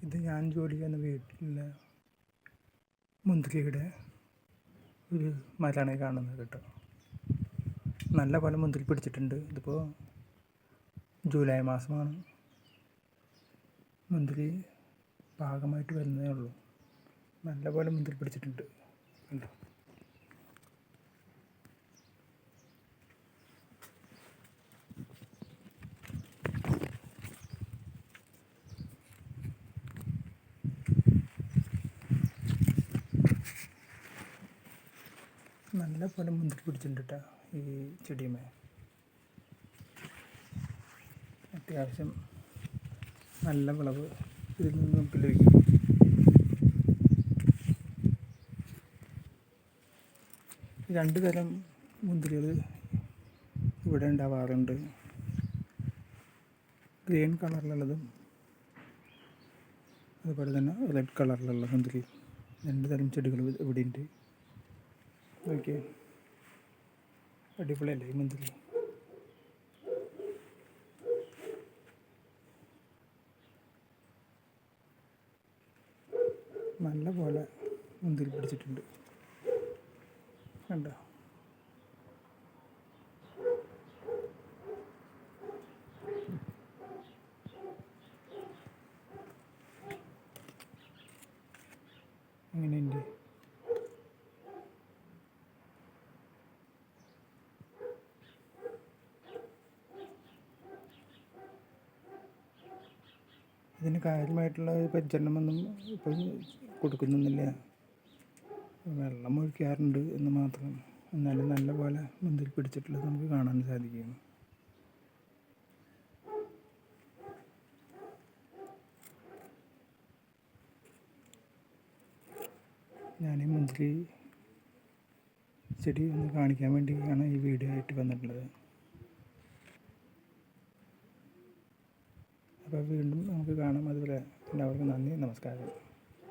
ഇത് ഞാൻ ജോലി ചെയ്യുന്ന വീട്ടിലെ മുന്തിരിയുടെ ഒരു മരമാണ് കാണുന്നത് കേട്ടോ. നല്ല പോലെ മുന്തിരി പിടിച്ചിട്ടുണ്ട്. ഇതിപ്പോൾ ജൂലൈ മാസമാണ്. മുന്തിരി പാകമായിട്ട് വരുന്നതേ ഉള്ളൂ. നല്ല പോലെ മുന്തിരി പിടിച്ചിട്ടുണ്ട് കണ്ടോ. നല്ല പോലെ മുന്തിരി പിടിച്ചിട്ടുണ്ട് കേട്ടോ ഈ ചെടിയുമേ. അത്യാവശ്യം നല്ല വിളവ് ഇതിൽ നിന്ന് നമുക്ക് ലഭിക്കും. രണ്ട് തരം മുന്തിരികൾ ഇവിടെ ഉണ്ടാവാറുണ്ട്. ഗ്രീൻ കളറിലുള്ളതും അതുപോലെ തന്നെ റെഡ് കളറിലുള്ള മുന്തിരി. രണ്ട് തരം ചെടികൾ ഇവിടെ ഉണ്ട്. ഓക്കെ, അടിപൊളിയല്ലേ ഈ മുന്തിരി. നല്ല പോലെ മുന്തിരി പിടിച്ചിട്ടുണ്ട് കണ്ടോ. അങ്ങനെയുണ്ട്. ഇതിന് കാര്യമായിട്ടുള്ള പരിചരണമൊന്നും ഇപ്പോൾ കൊടുക്കുന്നൊന്നുമില്ല. വെള്ളം ഒഴിക്കാറുണ്ട് എന്ന് മാത്രം. എന്നാലും നല്ല പോലെ മുന്തിരി പിടിച്ചിട്ടുള്ളത് നമുക്ക് കാണാൻ സാധിക്കും. ഞാൻ ഈ മുന്തിരി ചെടി ഒന്ന് കാണിക്കാൻ വേണ്ടിയാണ് ഈ വീഡിയോ ആയിട്ട് വന്നിട്ടുള്ളത്. അപ്പോൾ വീണ്ടും നമുക്ക് കാണാം. അതുപോലെ എല്ലാവർക്കും നന്ദി, നമസ്കാരം.